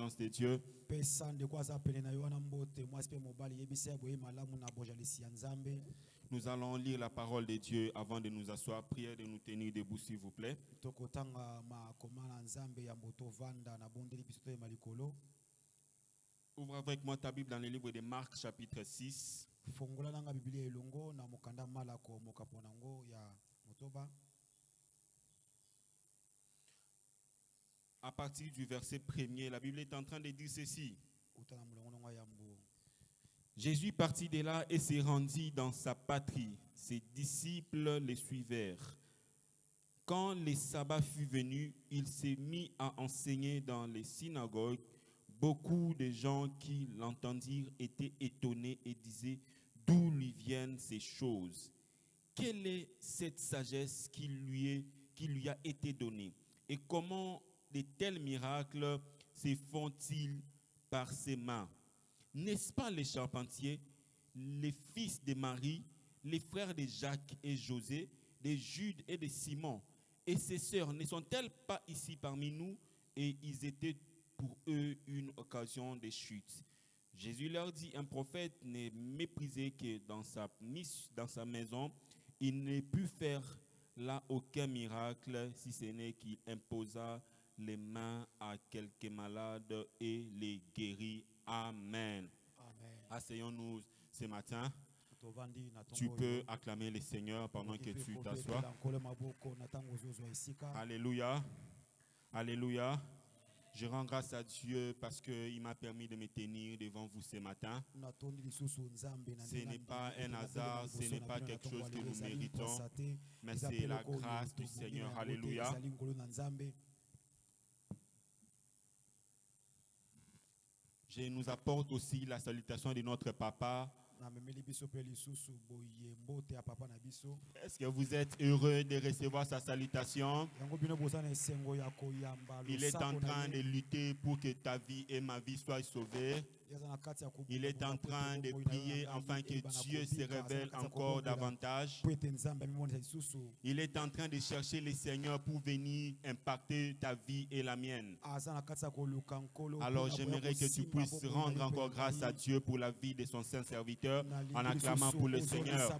présence de Dieu. Nous allons lire la parole de Dieu avant de nous asseoir. Prière de nous tenir debout, s'il vous plaît. Ouvre avec moi ta Bible dans le livre de Marc, chapitre 6. À partir du verset 1er, la Bible est en train de dire ceci. Jésus partit de là et se rendit dans sa patrie. Ses disciples le suivirent. Quand le sabbat fut venu, il s'est mis à enseigner dans les synagogues. Beaucoup de gens qui l'entendirent étaient étonnés et disaient: d'où lui viennent ces choses? Quelle est cette sagesse qui lui a été donnée? Et comment de tels miracles se font-ils par ses mains? N'est-ce pas les charpentiers, les fils de Marie, les frères de Jacques et José, de Jude et de Simon? Et ses sœurs ne sont-elles pas ici parmi nous? Et ils étaient pour eux une occasion de chute. Jésus leur dit: un prophète n'est méprisé que dans sa maison. Il ne put faire là aucun miracle, si ce n'est qu'il imposa les mains à quelques malades et les guérit. Amen. Asseyons-nous ce matin. Tu peux acclamer le Seigneur pendant que tu t'assois. Alléluia. Alléluia. Je rends grâce à Dieu parce qu'il m'a permis de me tenir devant vous ce matin. Ce n'est pas un hasard, ce n'est pas quelque chose que nous méritons, mais c'est la grâce du Seigneur. Alléluia. Je nous apporte aussi la salutation de notre papa. Est-ce que vous êtes heureux de recevoir sa salutation? Il est en train de lutter pour que ta vie et ma vie soient sauvées. Il est en train de prier afin que Dieu se révèle encore davantage. Il est en train de chercher le Seigneur pour venir impacter ta vie et la mienne. Alors j'aimerais que tu puisses rendre encore grâce à Dieu pour la vie de son saint serviteur en acclamant pour le Seigneur.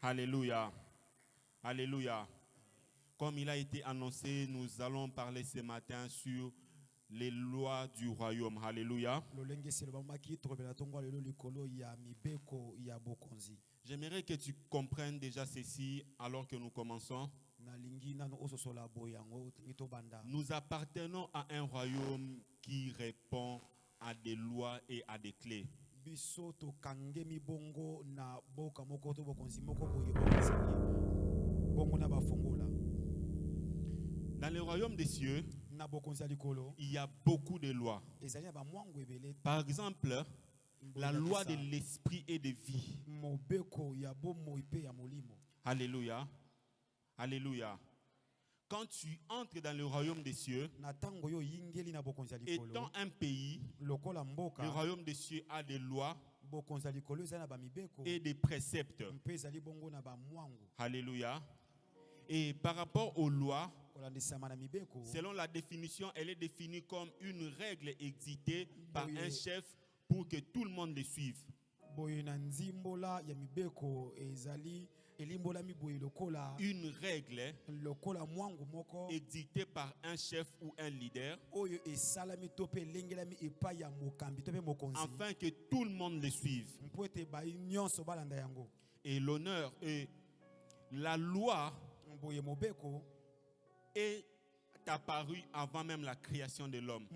Alléluia. Alléluia. Comme il a été annoncé, nous allons parler ce matin sur les lois du royaume. Alléluia. J'aimerais que tu comprennes déjà ceci alors que nous commençons. Nous appartenons à un royaume qui répond à des lois et à des clés. Dans le royaume des cieux, il y a beaucoup de lois. Par exemple, la loi de l'esprit et de vie. Alléluia. Alléluia. Quand tu entres dans le royaume des cieux, étant un pays, le royaume des cieux a des lois et des préceptes. Alléluia. Et par rapport aux lois, selon la définition, elle est définie comme une règle édictée par un chef pour que tout le monde le suive. Une règle édictée par un chef ou un leader afin que tout le monde le suive. Et l'honneur et la loi est apparue avant même la création de l'homme.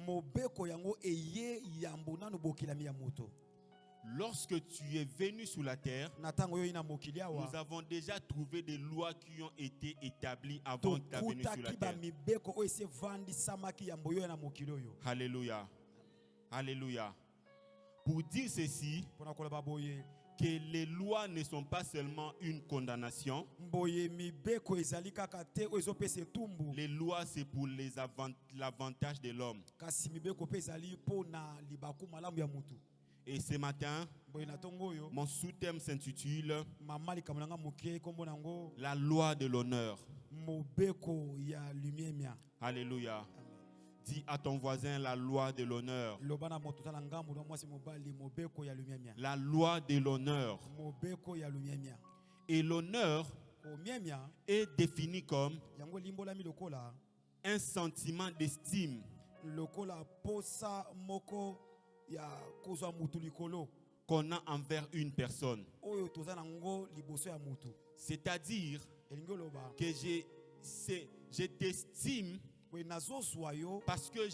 Lorsque tu es venu sur la terre, nous avons déjà trouvé des lois qui ont été établies avant ta venue sur la terre. Alléluia. Alléluia. Pour dire ceci, que les lois ne sont pas seulement une condamnation. Les lois, c'est pour l'avantage de l'homme. Et ce matin, mon sous-thème s'intitule La loi de l'honneur. mobeko ya lumière mia. Alléluia. Dis à ton voisin la loi de l'honneur. Lobana moto tala ngambu do mwasi mobali mobeko ya lumière mia. La loi de l'honneur. Mobeko ya lumière mia. Et l'honneur Ko mia est défini comme yango limbola mi lokola un sentiment d'estime lokola posa moko ya kozwa mutu likolo qu'on a envers une personne. oyo toza nango liboso ya mutu. C'est-à-dire Elingo loba que je t'estime we nazo zwayo parce que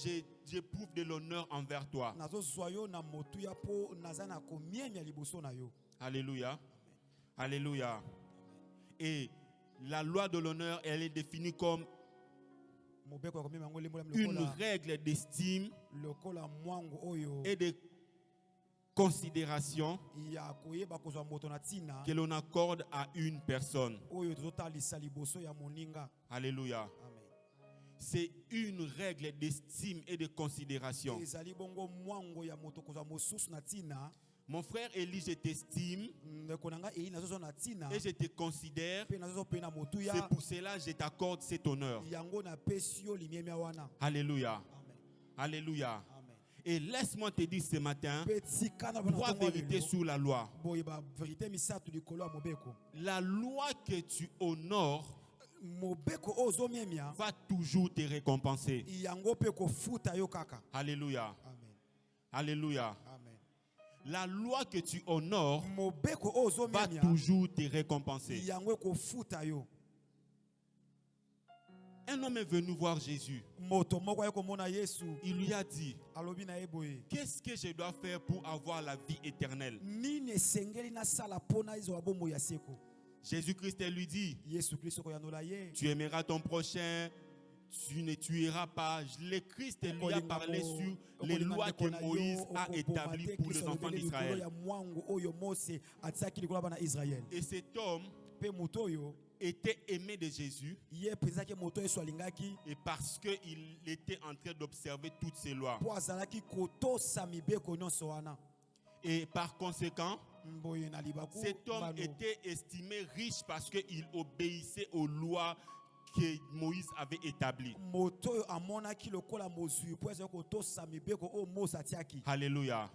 j'éprouve de l'honneur envers toi. nazo zwayo na motu ya po nazana ko mienya liboso na yo. Alléluia. Alléluia. Et la loi de l'honneur, elle est définie comme Mobeko ya komiema yango limbola mi une lokola règle d'estime lokola mwangu oyo et de considération ya koyeba kozwa moto na tina que l'on accorde à une personne. oyo tozotalisa liboso ya moninga. Alléluia. Amen. C'est une règle d'estime et de considération. Ezali bongo mwango ya moto kozwa mosusu na tina. Mon frère Élie, je t'estime ndeko nanga eyi nazo na tina et je te considère. pe nazo pe na motu C'est ya pour cela que je t'accorde cet honneur. yango na pesi yo limiemia wana. Alléluia. Amen. Alléluia. Amen. Et laisse-moi te dire ce matin, Petika na trois bana vérités sur la loi. boye ba vérité misato likolo ya mobeko. La loi que tu honores Mobeko ozo miemia va toujours te récompenser. yango pe ko futa yo kaka. Alléluia. Amen. Alléluia. Amen. La loi que tu honores Mobeko ozo va miemia toujours te récompenser. yango ko futa yo. Un homme est venu voir Jésus. Moto moko ya komona Yesu Il lui a dit, alobi na eboye qu'est-ce que je dois faire pour avoir la vie éternelle? nini esengeli na sala pona izo abomo ya seko. Jésus-Christ lui dit, Yesu Kristo ko yanola ye tu aimeras ton prochain, tu ne tueras pas. Le Christ lui a parlé sur les lois que Moïse a établies pour les enfants d'Israël. ya mwangu oyo Mose atsaki likolo bana Israël. Et cet homme Pe moto oyo était aimé de Jésus ye pezaki moto Yesu alingaki et parce qu'il était en train d'observer toutes ces lois. po azalaki kotosa mibeko nyonso wana. Et par conséquent, Mboye na libaku cet homme bano. était estimé riche parce qu'il obéissait aux lois que Moïse avait établies. Moto oyo amonaki lokola mozwi po azalaki kotosa mibeko oyo Mose atiaki. Alléluia. Amen.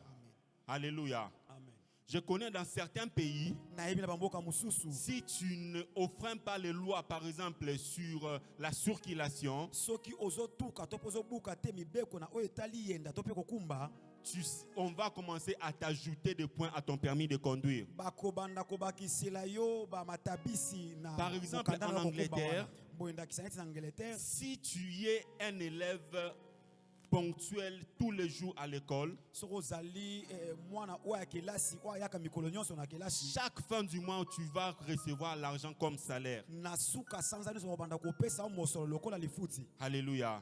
Alléluia. Amen. Je connais dans certains pays, Nayebi na bamboka mususu si tu ne offres pas les lois, par exemple, sur la circulation, soki ozotuka to pozo buka te mibeko na oyo etali yenda to pe kokumba on va commencer à t'ajouter des points à ton permis de conduire. bakobanda kobakisela yo ba matabisi na Par exemple, mokanda en na kokumba Angleterre, wana. Boyendakisa neti na Angleterre si tu es un élève ponctuel tous les jours à l'école, soko ozali mwana oyo ya kelasi oyo ayaka mikolo nyonso na kelasi chaque fin du mois, tu vas recevoir l'argent comme salaire. na suka sanza nyonso kobanda kopesa yo mosolo lokola lifuti. Alléluia.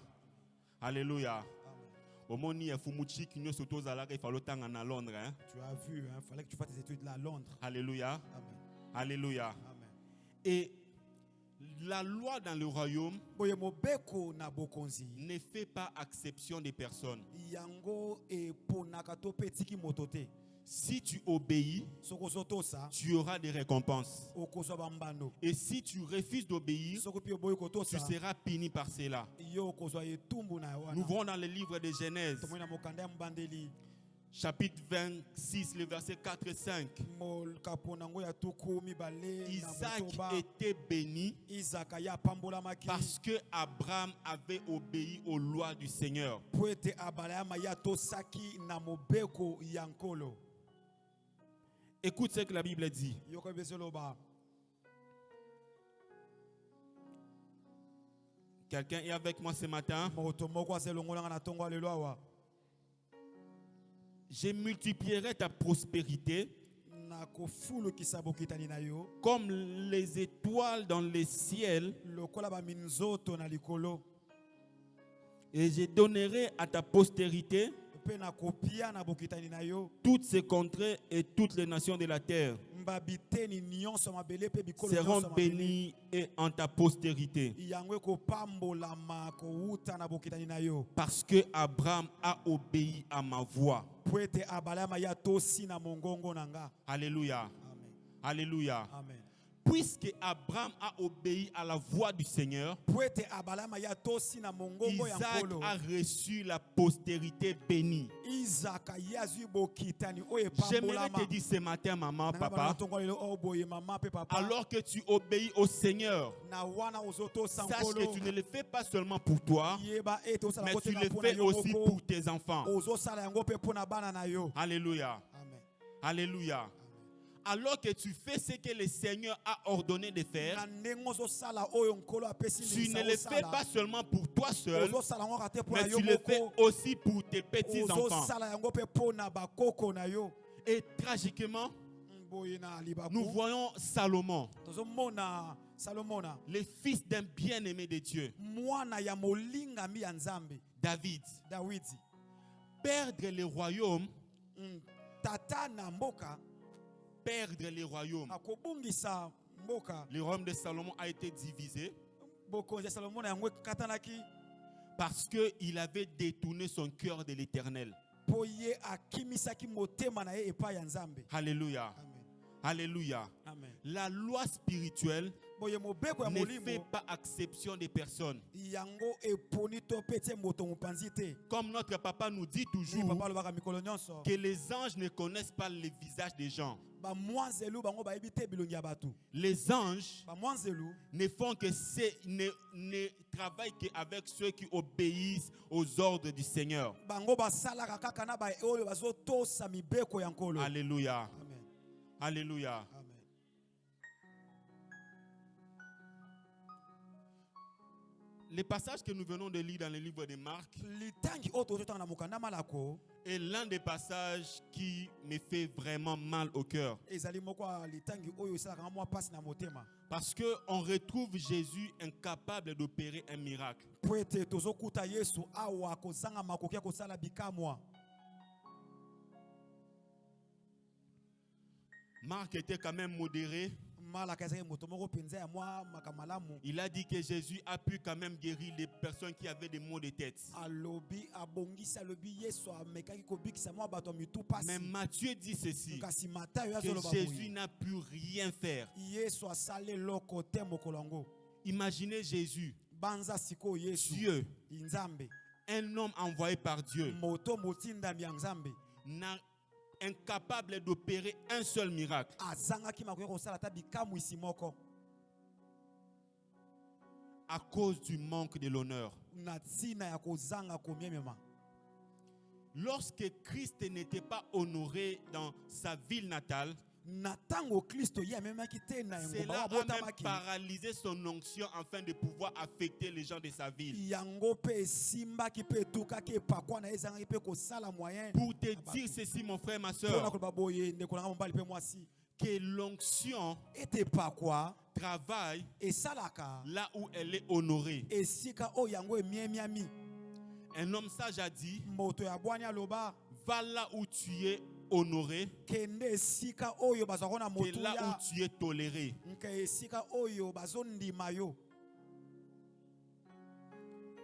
Alléluia. Amen. Omoni efumuchi kinyo soto zalaka ifalo tanga na Londres, hein? Tu as vu, il fallait que tu fasses tes études là à Londres. Alléluia. Amen. Alléluia. Amen. Et la loi dans le royaume Boye mobeko na bokonzi ne fait pas exception des personnes. yango eponaka to pe etiki moto te. Si tu obéis, Soko ozotosa tu auras des récompenses. okozwa bambando. Et si tu refuses d'obéir, Soko pe oboyi tu kotosa seras puni par cela. yo okozwa etumbu na Nous wana. voyons dans le livre de Genèse, Tomoni na mokanda ya mbandeli chapitre 26, le verset 4 et 5. molkapo nango ya tuku mibale na Isaac motoba. était béni Isaka ya pambolamaki parce que Abraham avait obéi aux lois du Seigneur. po ete abalama ya tosaki na mobeko ya nkolo. Écoute ce que la Bible dit. Yoko bezoloba Quelqu'un est avec moi ce matin. moto moko azelongolanga na tongo lelo awa. Je multiplierai ta prospérité Na kofulukisa bokitani na yo comme les étoiles dans le ciel, lokola baminzoto na likolo et je donnerai à ta postérité pe na kopia na bokitani na yo toutes ces contrées et toutes les nations de la terre mbabiteni nyonso mabele pe bikolo seront nyonso mabele bénies et en ta postérité. yango ekopambolama kouta na bokitani na yo Parce que Abraham a obéi à ma voix. po ete abalama ya tosi na mongongo na nga. Alléluia. Amen. Alléluia. Amen. puisque Abraham a obéi à la voix du Seigneur, po ete abalama ya tosi na mongongo ya Isaac nkolo. a reçu la postérité bénie. Isaka ye azwi bokitani oyo J'aimerais epambolama. te dire ce matin, maman, Nanga bana papa, tongo lelo oyo boye mama pe papa. alors que tu obéis au Seigneur, Na wana ozotosa sache que nkolo. tu ne le fais pas seulement pour toi, Yeba ete osala mais yango tu te le na mpona fais yo aussi moko. pour tes enfants. Ozosala yango mpe mpona bana na yo. Alléluia. Amen. Alléluia. Alors que tu fais ce que le Seigneur a ordonné de faire, Na ndenge ozosala oyo nkolo apesi tu ne ndingisa le fais osala. pas seulement pour toi seul, Ozosala yango kaka te mpona mais yo tu le fais moko. aussi pour tes petits-enfants. Ozosala yango mpe mpona bakoko na yo. Et tragiquement, Boye na libaku. nous voyons Salomon, Tozomona Salomona. le fils d'un bien-aimé de Dieu, Mwana ya molingami ya Nzambe. David, Dawidi. perdre le royaume, Tata na mboka. perdre le royaume. Akobungisa mboka. Le royaume de Salomon a été divisé Bokonzi ya Salomona yango katanaki. parce qu'il avait détourné son cœur de l'Éternel. Po ye akimisaki motema na ye epai ya Nzambe. Alléluia. Amen. Alléluia. Amen. La loi spirituelle Boye mobeko ya ne fait molimo. pas exception des personnes. Yango eponi to pete moto mopanzi te. Comme notre papa nous dit Ni toujours papa lobaka mikolo nyonso. que les anges ne connaissent pas le visage des gens. Ba mwanzelu bango bayebi te bilongi ya bato. Les anges Ba mwanzelu ne font que ne travaillent qu'avec ceux qui obéissent aux ordres du Seigneur. bango basalaka kaka na ba oyo bazotosa mibeko ya nkolo. Alléluia. Amen. Alléluia. Amen. Les passages que nous venons de lire dans le livre de Marc Litangi oyo tozotanga na mokanda malako est l'un des passages qui me fait vraiment mal au cœur. ezali moko ya litangi oyo esalaka nga mwa pasi na motema. Parce qu'on retrouve Jésus incapable d'opérer un miracle. Po ete tozokuta Yesu awa kozanga makoki ya kosala bikamwa. Marc était quand même modéré. Malaka ezali moto moko penza ya mwa makamalamu. Il a dit que Jésus a pu quand même guérir les personnes qui avaient des maux de tête. Alobi abongisi alobi Yesu amekaki kobikisa mwa bato ya mitu pasi. Mais Matthieu dit ceci, Kasi Matayo que azoloba Jésus boye. n'a pu rien faire. Yesu asali eloko te mokolo yango. Imaginez Jésus, Banza siko Yesu. Dieu, Nzambe. un homme envoyé par Dieu, Moto motindami ya Nzambe. incapable d'opérer un seul miracle. Azangaki makoki kosala ta bikamwisi moko. À cause du manque de l'honneur. Na tina ya kozanga komiemema. Lorsque Christ n'était pas honoré dans sa ville natale, Na tango Kristo ye amemaki te na cela engomba a même botamaki. paralysé son onction afin de pouvoir affecter les gens de sa ville. Yango pe simbaki pe tukaki epakwa na ezangaki pe kosala moyen. Pour te dire ceci, mon frère, ma Pona soeur, koloba boye ndeko nanga mobali pe mwasi. que l'onction Ete pakwa travaille esalaka là où elle est honorée. esika o yango emiemiami. Un homme sage a dit, Moto ya bwani aloba va là où tu es honoré, kende esika oyo bazwaka na et motu là ya où tu es toléré. nke esika oyo bazondima yo.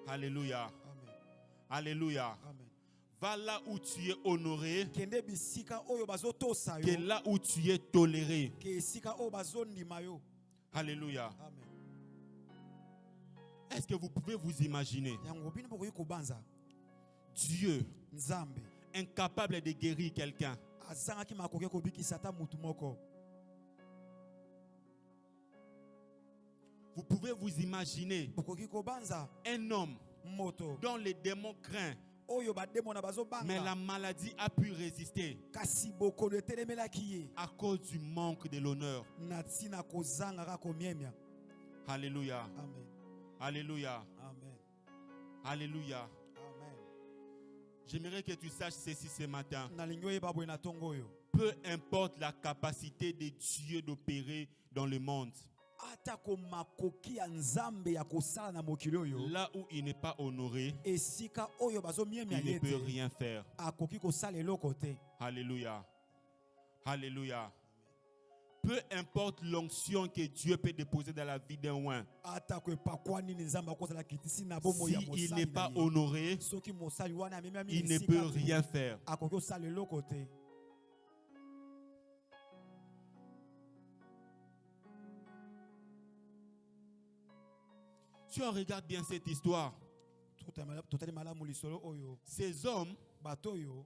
Alléluia. Amen. Alléluia. Amen. Va là où tu es honoré, Kende bisika oyo bazotosa que yo. là où tu es toléré. Ke esika oyo bazondima yo. Alléluia. Amen. Est-ce que vous pouvez vous imaginer Yango bino bokoki kobanza Dieu Nzambe incapable de guérir quelqu'un? azangaki makoki kobikisa ta mutu moko. Vous pouvez vous imaginer Bokoki kobanza un homme moto dont les démons craignent, oyo bademo na mais bazobanga la maladie a pu résister kasi bokono etelemelaki ye à cause du manque de l'honneur. na ntina kozanga kaka komiemia. Alléluia. Amen. Alléluia. Amen. Alléluia. Amen. J'aimerais que tu saches ceci ce matin. Nalingi oyeba boye na tongo oyo. Peu importe la capacité de Dieu d'opérer dans le monde, Ata ko makoki ya Nzambe ya kosala na mokili oyo. là où il n'est pas honoré, Esika oyo bazomiemia il ne ye peut te. rien faire. Akoki kosala eloko te. Alléluia. Alléluia. Peu importe l'onction que Dieu peut déposer dans la vie d'un oint, Ata ko epakwa nini Nzambe akozala kitisi na bomo ya si il mosali n'est na pas ye. honoré, Soki mosali wana amemiami il ne esika peut te, rien faire. akoki kosala eloko te. Si on regarde bien cette histoire, totali malamu lisolo oyo ces hommes bato oyo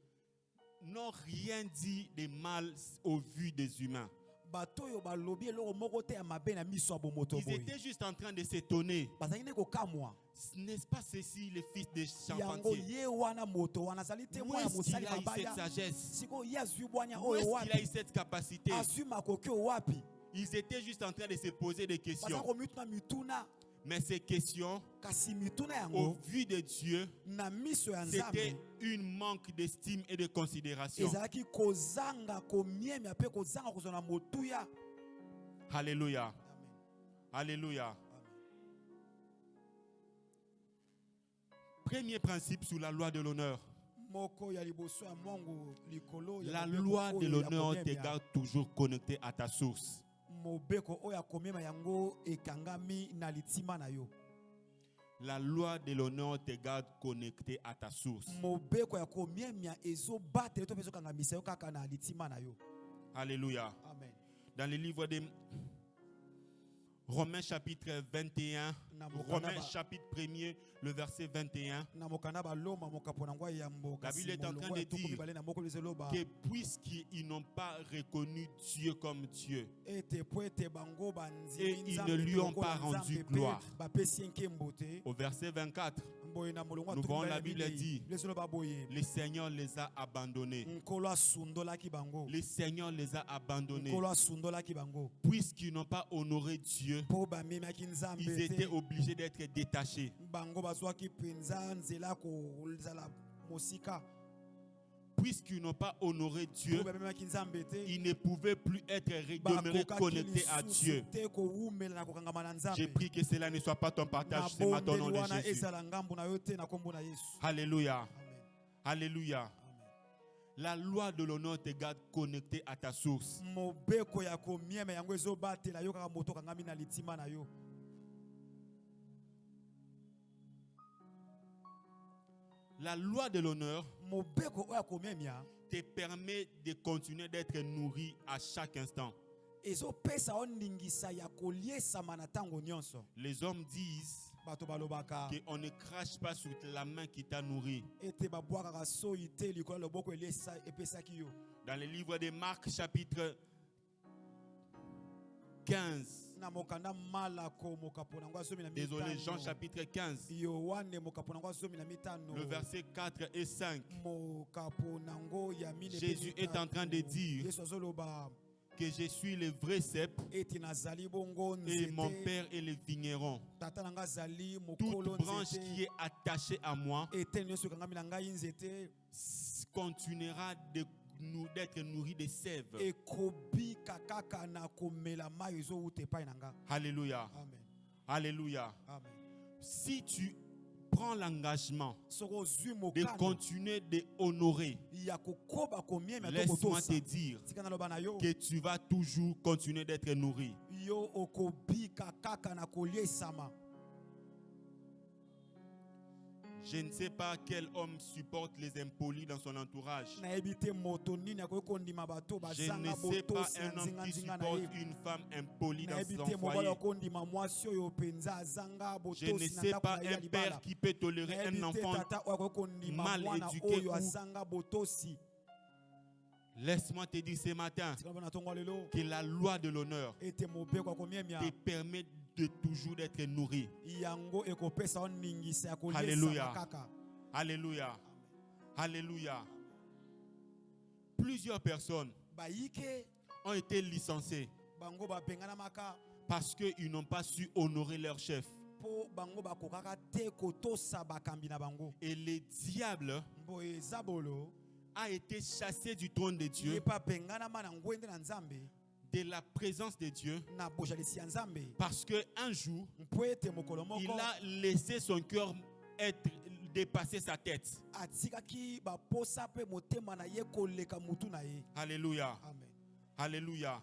n'ont rien dit de mal au vu des humains. bato oyo balobi eloko moko te ya mabe na miso ya bomoto Ils boye étaient juste en train de s'étonner. bazalaki nde kokamwa N'est-ce pas ceci le fils de yango charpentier? ye wana moto wana azali te Où mwana est-ce qu'il mosali a eu cette mabaya sagesse? sikoyo ye azwi bwanya Où oyo est-ce qu'il a eu wapi cette capacité? azwi makoki oyo wapi Ils étaient juste en train de se poser des baza questions. komituna mituna Mais ces questions, kasi mituna au yango vu de Dieu, na miso ya c'était nzambe une manque d'estime et de considération. ezalaki kozanga komiemia mpe kozanga kozwa na motuya. Alléluia. Amen. Alléluia. Amen. Premier principe sur la loi de l'honneur. moko ya liboso ya mwangu likolo ya La mobeko loi de oyo ya l'honneur te komemia. garde toujours connecté à ta source. mobeko oyo ya komema yango ekangami na litima na yo. La loi de l'honneur te garde connecté à ta source. mobeko ya komiemia ezobatela to mpe ezokangamisa yo kaka na litima na yo. Alléluia. Amen. Dans le livre de Romains chapitre 21, Romains chapitre 1er, le verset 21, na mokanda baloma mokapo na ngwa ya mboka la Bible est en train de dire que puisqu'ils n'ont pas reconnu Dieu comme Dieu, et ils ne lui ont pas rendu gloire. Au verset 24, nous voyons la Bible dit, le Seigneur les a abandonnés. Le Seigneur les a abandonnés. Puisqu'ils n'ont pas honoré Dieu, ils étaient obligés d'être détachés. Puisqu'ils n'ont pas honoré Dieu, ils ne pouvaient plus être demeurés connectés à Dieu. J'ai pris que cela ne soit pas ton partage ce matin au nom de Jésus. Alléluia. Alléluia. La loi de l'honneur te garde connecté à ta source. La loi de l'honneur te permet de continuer d'être nourri à chaque instant. Les hommes disent qu'on ne crache pas sur la main qui t'a nourri. Dans le livre de Marc chapitre 15, désolé, Jean chapitre 15, le verset 4 et 5, Jésus est en train de dire que je suis le vrai cep et mon père est le vigneron. Toute branche qui est attachée à moi continuera d'être nourrie de sève. Alléluia. Amen. Alléluia. Amen. Si tu prends l'engagement de continuer d'honorer, laisse-moi te dire que tu vas toujours continuer d'être nourri. Je ne sais pas quel homme supporte les impolis dans son entourage. Je ne sais pas un homme qui supporte une femme impolie dans son foyer. Je ne sais pas un père qui peut tolérer un enfant mal éduqué. Laisse-moi te dire ce matin que la loi de l'honneur te permet de toujours d'être nourri. Alléluia. Alléluia. Alléluia. Plusieurs personnes ont été licenciées parce qu'ils n'ont pas su honorer leur chef. Et le diable a été chassé du trône de Dieu, de la présence de Dieu, parce qu'un jour, il a laissé son cœur être dépasser sa tête. Alléluia. Amen. Alléluia.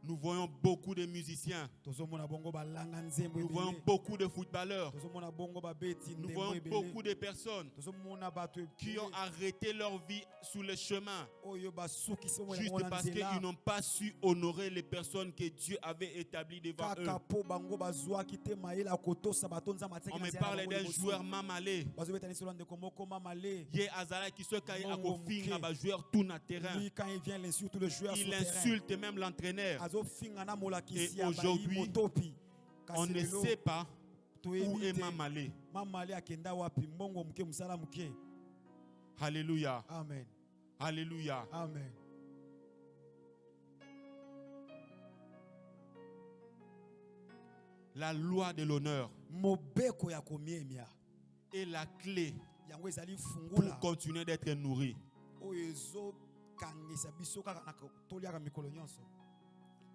Nous voyons beaucoup de musiciens. tozomona bongo balanga nzembo Nous voyons ebele beaucoup de footballeurs. tozomona bongo babeti Nous ndembo voyons ebele beaucoup de personnes tozomona bato qui ont arrêté leur vie sur le chemin oyo basukisi bomoi juste na parce qu'ils n'ont pas su honorer les personnes que Dieu avait établies devant eux. kaka po bango bazwaki te mayele ya kotosa bato nzambe On me parle d'un joueur Mamalé. bazobetanisolo ndeko moko mamale Ye azala qui se caille à Mongo kofinga muke. ba joueur tout na terrain. lui quand il vient il insulte le joueur sur Il le terrain insulte même l'entraîneur. azofinga na molakisi Et ya aujourd'hui, motopi On ne sait pas où toyebi est te Mamalé. mamale akenda wapi mbongo muke mosala muke. Alléluia. Amen. Alléluia. Amen. La loi de l'honneur Mobeko ya komiemia est la clé yango ezali pour fungula continuer d'être nourri. oyo ezokangisa biso kaka na toliaka mikolo nyonso.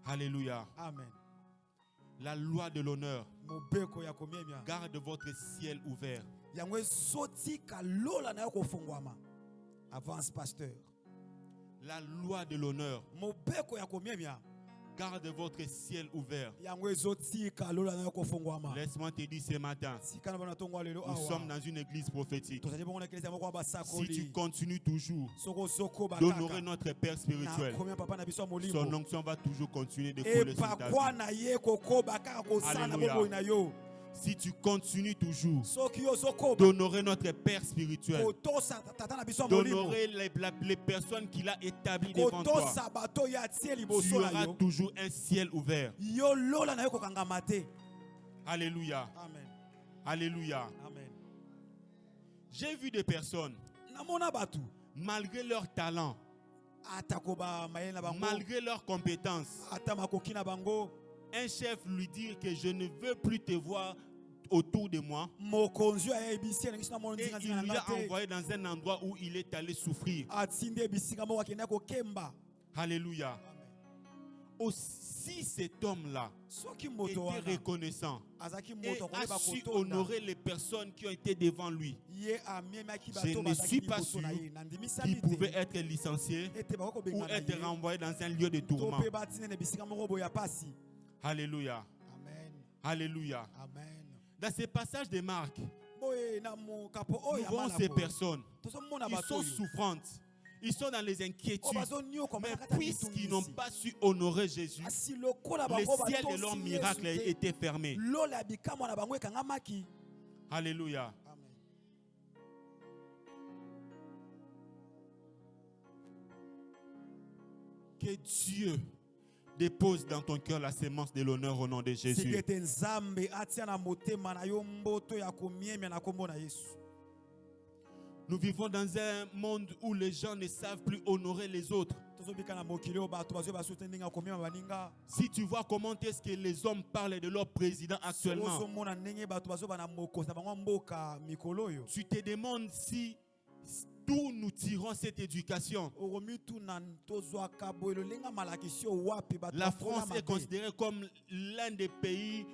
Alléluia. Amen. La loi de l'honneur Mobeko ya komiemia garde votre ciel ouvert. yango ezotika lola na yo kofungwama. Avance pasteur. La loi de l'honneur Mobeko ya komiemia garde votre ciel ouvert. yango ezotika lola na yo kofungwama. Laisse-moi te dire ce matin, Sika na bana tongo lelo nous sommes awa dans une église prophétique. tozali bongo na eklezia moko ya Si tu basakoli continues toujours soko ozokoba d'honorer kaka notre Père spirituel, na komia papa na biso ya son molimo onction va toujours continuer de couler sur ta epakwa vie. na ye kokoba kaka kosala na Alléluia. bomoi na yo Si tu continues toujours soki ozokoba d'honorer notre Père spirituel, kotosa tata na biso ya molimo d'honorer les personnes qu'il a établies devant toi, kotosa bato oyo atie tu liboso na auras yo toujours un ciel ouvert. yo lola na yo kokangama te. Alléluia. Amen. Alléluia. Amen. J'ai vu des personnes, namona bato malgré leur talent, atako bamayele na bango malgré leurs compétences, ata makoki na bango un chef lui dit que je ne veux plus te voir autour de moi. mokonzi oyo ayebisi elengisi na mona Et il nzinganzinga na nga l'a te envoyé dans un endroit où il est allé souffrir. atindi ebisika moko akenda kokemba. Alléluia. Amen. Aussi cet homme-là soki moto était wana reconnaissant azalaki et moto a akoyeba su kotonda honorer les personnes qui ont été devant lui, ye amiemaki Je bato ne suis bazalaki pas liboso na sûr ye qui nandimisami pouvaient te être licenciés ete ou bakokobengana na être ye renvoyés dans un lieu de to tourment. mpe batinene bisika moko boye ya pasi. Alléluia. Amen. Alléluia. Amen. Dans ces passages de Marc, boye na mokapo nous oyo ya voyons ces malako personnes. tozomona Ils bato sont oyo souffrantes. Ils sont dans les oyo inquiétudes. bazonioka Mais bakata puisqu'ils n'ont bitungisi pas su honorer Jésus, kasi lokola le bango ciel de leur batosi miracle a Yesu te été fermé. lola ya bikamwa na bango ekangamaki. Alléluia. Amen. Que Dieu dépose dans ton cœur la sémence de l'honneur au nom de Jésus. sikete nzambe atia na motema na yo mboto ya komiemia na kombo na Yesu. Nous vivons dans un monde où les gens ne savent plus honorer les autres. tozobika na mokili oyo bato bazwi basute ndenge ya komiema baninga Si tu vois comment est-ce que les hommes parlent de leur président actuellement, ozomona ndenge bato bazoba na mokonzi na bango mboka mikolo oyo tu te demandes si d'où nous tirons cette éducation. okomituna tozwaka boye lolenga malakisi oyo wapi bato La bafola France est mabe. considérée comme l'un des pays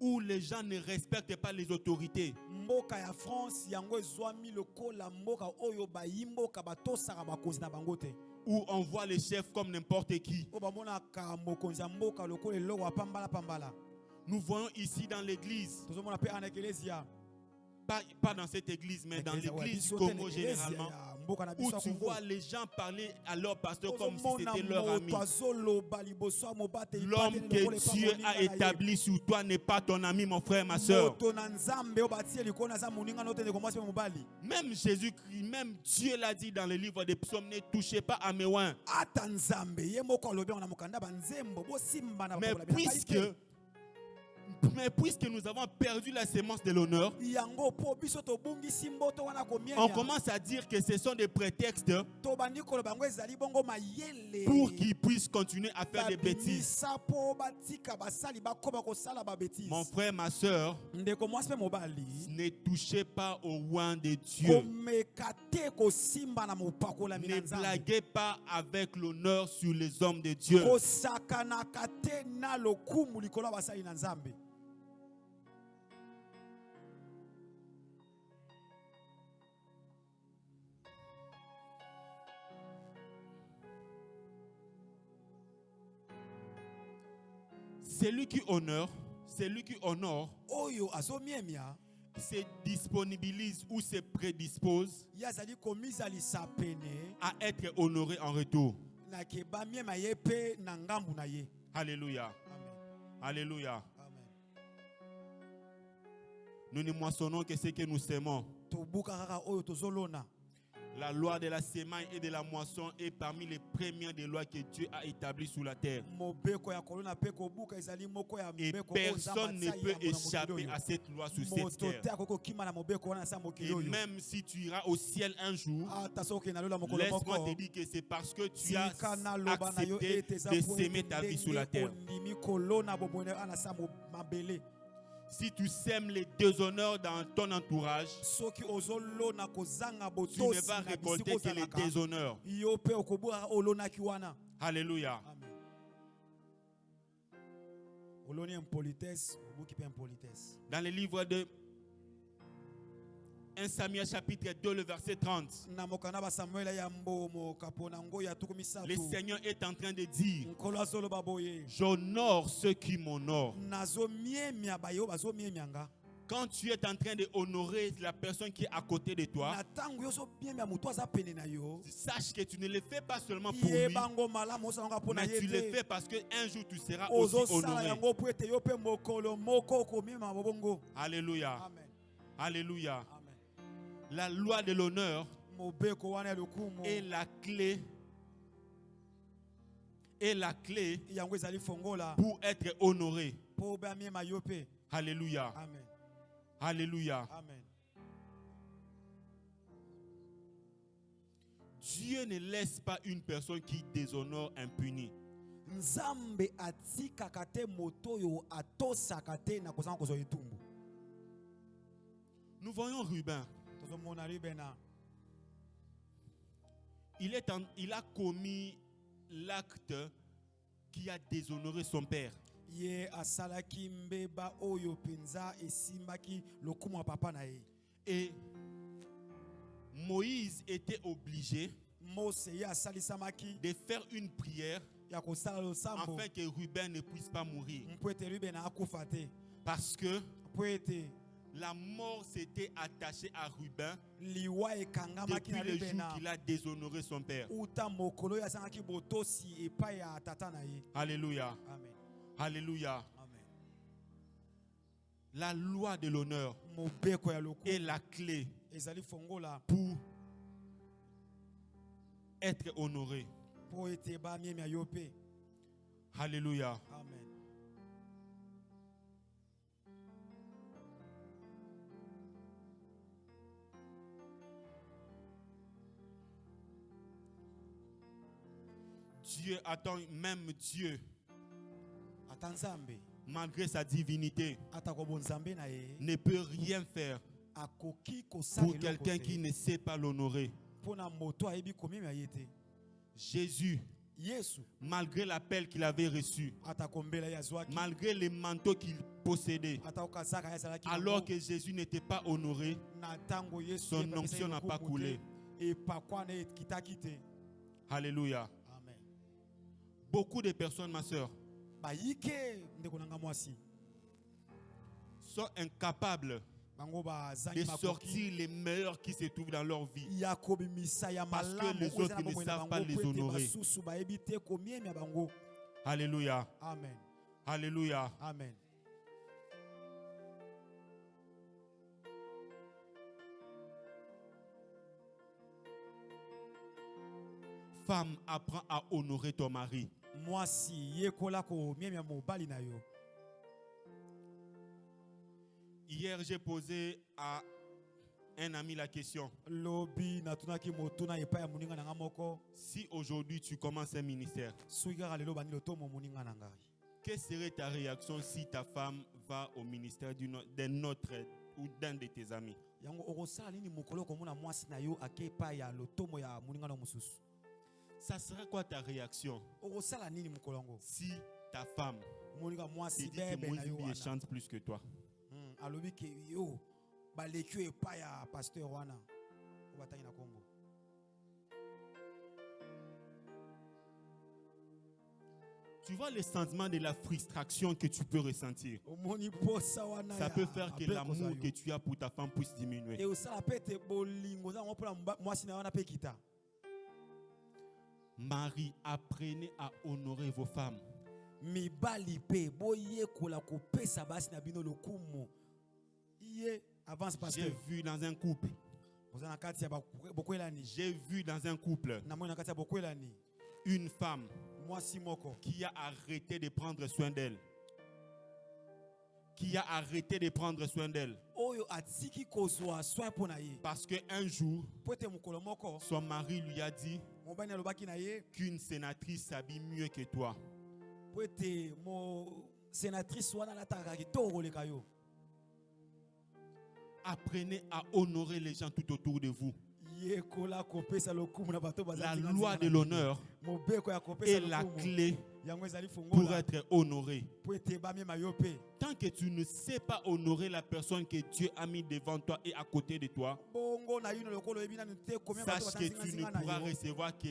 où les gens ne respectent pas les autorités. mboka ya France yango ezwami lokola mboka oyo bayimboka batosaka bakonzi na bango te Où on voit les chefs comme n'importe qui. oyo bamonaka mokonzi ya mboka lokola eloko apambala. Nous voyons ici dans l'église, tozomona mpe ana eklezia pas dans cette église, mais dans l'église du Congo généralement, mboka na où biso ya tu Congo. vois les gens parler à leur pasteur comme si Ozomona c'était leur ami. moto azoloba liboso ya mobate L'homme ipateli que lokola epa Dieu moninga a na ye. établi sur toi n'est pas ton ami, mon frère, ma soeur. moto na nzambe oyo batie likolo aza moninga na otende komwasi mpe mobali Même Jésus-Christ, même Dieu l'a dit dans le livre des psaumes, ne touchez pas à mes oins. ata nzambe ye moko alobi yango na mokanda banzembo bosimba na Mais bapakola bina ngai te. puisque nous avons perdu la sémence de l'honneur, yango po biso tobungisi mboto wana on komienya commence à dire que ce sont des prétextes tobandi koloba yango ezali bongo mayele pour qu'ils puissent continuer à faire des bêtises. babimisa po batika basali bakoma kosala babétise. Mon frère, ma soeur, ndeko mwasi mpe mobali ne touchez pas au oin de Dieu. komeka te kosimba na mopakolami na Ne nzambe blaguez pas avec l'honneur sur les hommes de Dieu. kosakanaka te na lokumu likolo ya basali na nzambe. celui qui honore oyo azomiemia se disponibilise ou se prédispose yazali komizalisa pene à être honoré en retour. na ke bamiema ye pe na ngambu na ye. Alléluia. Amen. Alléluia. Amen. Nous ne moissonnons que ce que nous semons. Tobuka kaka oyo tozolona. La loi de la semaille et de la moisson est parmi les premières des lois que Dieu a établies sur la terre. Et personne ne peut échapper à cette loi sur cette terre. Et même si tu iras au ciel un jour, laisse-moi te dire que c'est parce que tu as accepté de s'aimer ta vie sur la terre. Si tu sèmes les déshonneurs dans ton entourage, tu ne vas récolter que les déshonneurs. Alléluia. Dans le livre de 1 Samuel chapitre 2, le verset 30. Le Seigneur est en train de dire: j'honore ceux qui m'honorent. Quand tu es en train de honorer la personne qui est à côté de toi, sache que tu ne le fais pas seulement pour lui, mais tu le fais parce qu'un jour tu seras aussi honoré. Alléluia. Amen. Alléluia. Amen. La loi de l'honneur est la clé pour être honoré. Alléluia. Amen. Alléluia. Amen. Dieu ne laisse pas une personne qui déshonore impunie. Nzambe atikaka te moto yo atosaka te na kozanga kozwa etumbu. Nous voyons Ruben. Il a commis l'acte qui a déshonoré son père. Ye asalaki mbeba oyo penza esimbaki lokumu papa na ye. Et Moïse était obligé de faire une prière afin que Ruben ne puisse pas mourir. Parce que la mort s'était attachée à Ruben depuis le jour qu'il a déshonoré son père. Alléluia. Amen. Alléluia. Amen. La loi de l'honneur est la clé pour être honoré. Alléluia. Amen. Dieu attend, même Dieu, malgré sa divinité, ne peut rien faire pour quelqu'un qui ne sait pas l'honorer. Jésus, malgré l'appel qu'il avait reçu, malgré les manteaux qu'il possédait, alors que Jésus n'était pas honoré, son onction n'a pas coulé. Alléluia. Amen. Beaucoup de personnes, ma soeur, sont incapables de sortir les meilleurs qui se trouvent dans leur vie parce que les autres ne savent pas les honorer. Alléluia. Amen. Alléluia. Amen. Femme, apprends à honorer ton mari. Hier, j'ai posé à un ami la question: si aujourd'hui tu commences un ministère, quelle serait ta réaction si ta femme va au ministère d'un autre ou d'un de tes amis? Ça sera quoi ta réaction si ta femme te dit que Moïse chante plus que toi? Tu vois le sentiment de la frustration que tu peux ressentir. omoni posa wana Ça ya peut faire que abe l'amour kozwa que yo. tu as pour ta femme puisse diminuer. Et osala pe ete bolingo oza yango mpona mwasi na yo wana mpe kita. Marie, apprenez à honorer vos femmes. Mibali pe boyekola kopesa basi na bino lokumu. Iye avance J'ai pasteur. vu dans un couple. Oza na kati ya bokwelani. J'ai vu dans un couple Namoni na kati ya bokwelani. une femme Mwasi moko. qui a arrêté de prendre soin d'elle. Qui a arrêté de prendre soin d'elle. Oyo atiki kozwa soin mpona ye. Parce qu'un jour, Po ete mokolo moko son mari lui a dit mobali alobaki na ye qu'une sénatrice s'habille mieux que toi. po ete mo sénatrice wana alataka kitoko koleka yo. Apprenez à honorer les gens tout autour de vous. Yekola kopesa lokumu na bato La bazali loi de l'honneur mobeko ya kopesa est la lokumu clé yango ezali pour fongola être honoré. po ete bamema yo pe. Tant que tu ne sais pas honorer la personne que Dieu a mis devant toi et à côté de toi, Bongo na yino lokolo yebi nanu te combien bato sache que tu ne batanzinga na pourras yo. recevoir que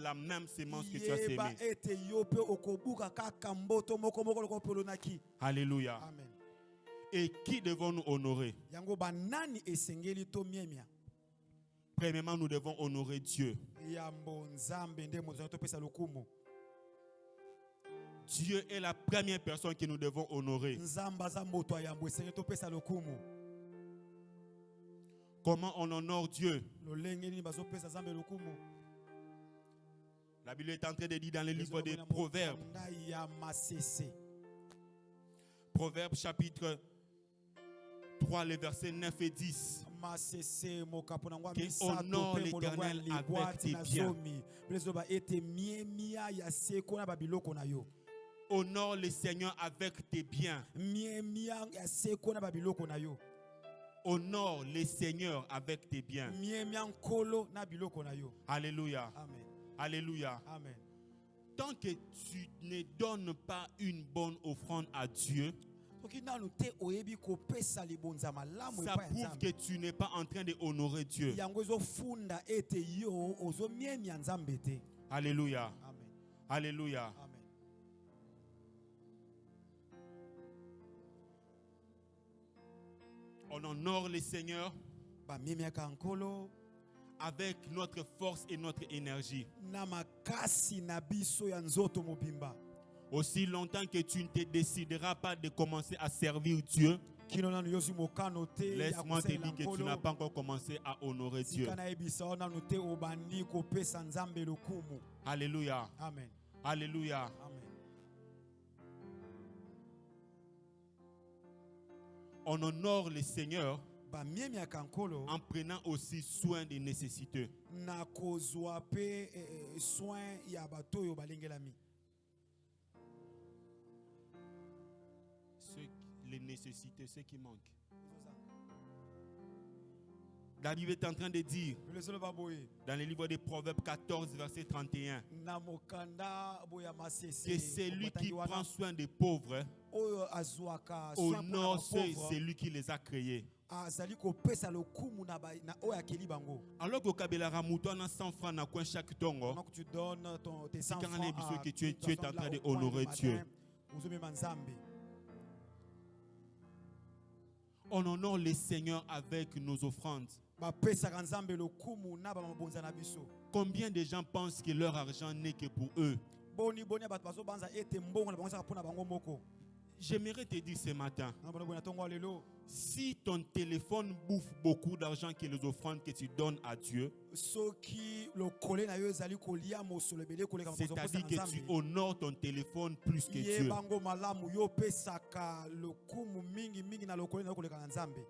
la même sémence que tu as Yeba sémée. ete yo pe okobuka kaka mboto moko moko lokolo pelonaki. Alléluia. Amen. Et qui devons-nous honorer? Yango banani esengeli to miemia. Premièrement, nous devons honorer Dieu. Yambo nzambe nde mozo to pesa lokumu. Dieu est la première personne que nous devons honorer. Nzamba za moto yambo esengeli to pesa lokumu. Comment on honore Dieu? Lolenge ni bazo pesa zambe lokumu. La Bible est en train de dire dans le livre des Proverbes, Ya masese. Proverbes chapitre 3, les versets 9 et 10. Masese mokapona ngwa Que misato honore pe l'Éternel molongwa avec libwati tes na biens. zomi. Blezo ba ete miemia ya seko na babiloko na yo. Honore le Seigneur avec tes biens. Miemia ya seko na babiloko na yo. Honore le Seigneur avec tes biens. Miemia nkolo na biloko na yo. Alléluia. Amen. Alléluia. Amen. Tant que tu ne donnes pas une bonne offrande à Dieu, Soki nanu te oyebi kopesa libonza malamu ça epai ya prouve Nzambe. que tu n'es pas en train de honorer Dieu. Yango ezofunda ete yo ozomiemia Nzambe te. Alléluia. Amen. Alléluia. Amen. On honore le Seigneur Bamiemiaka nkolo avec notre force et notre énergie. na makasi na biso ya nzoto mobimba. Aussi longtemps que tu ne te décideras pas de commencer à servir Dieu, Kino nanu yosi mokano te ya laisse-moi te kosalela dire que tu nkolo. n'as pas encore commencé à honorer Dieu. Sika na yebisa o nanu te obandi kopesa Nzambe lokumu. Alléluia. Amen. Alléluia. Amen. On honore le Seigneur Bamiemiaka nkolo en prenant aussi soin des nécessiteux. na kozwa pe soin ya bato oyo balengelami. Les nécessiteux, ceux qui manquent. La Bible est en train de dire Belezelo baboye dans le livre des Proverbes 14, verset 31, na mokanda boya masese que celui qui obatangi wana, prend soin des pauvres oyo azwaka soin mpona honore bapauvre, celui qui les a créés. azali kopesa lokumu na oyo akeli bango. Alors que Kabela Mouton a 100 francs dans coin chaque tongo, Donc tu donnes tes 100 quand on est francs à que tu es une personne en train là de au coin honorer le Dieu. matin, ozomema Nzambe. on honore le Seigneur avec nos offrandes. Bapesaka Nzambe lokumu na bamabonza na biso. Combien de gens pensent que leur argent n'est que pour eux? Boni bato bazobanza ete mbongo na bango ezaka mpona bango moko. J'aimerais te dire ce matin, Na bono bono tongo lelo. si ton téléphone bouffe beaucoup d'argent que les offrandes que tu donnes à Dieu, Soki lokole na yo ezali kolia mosolo ebele koleka c'est-à-dire que tu honores ton téléphone plus que ye Dieu. bango malamu yo pesaka lokumu mingi mingi na lokole na yo koleka na Nzambe.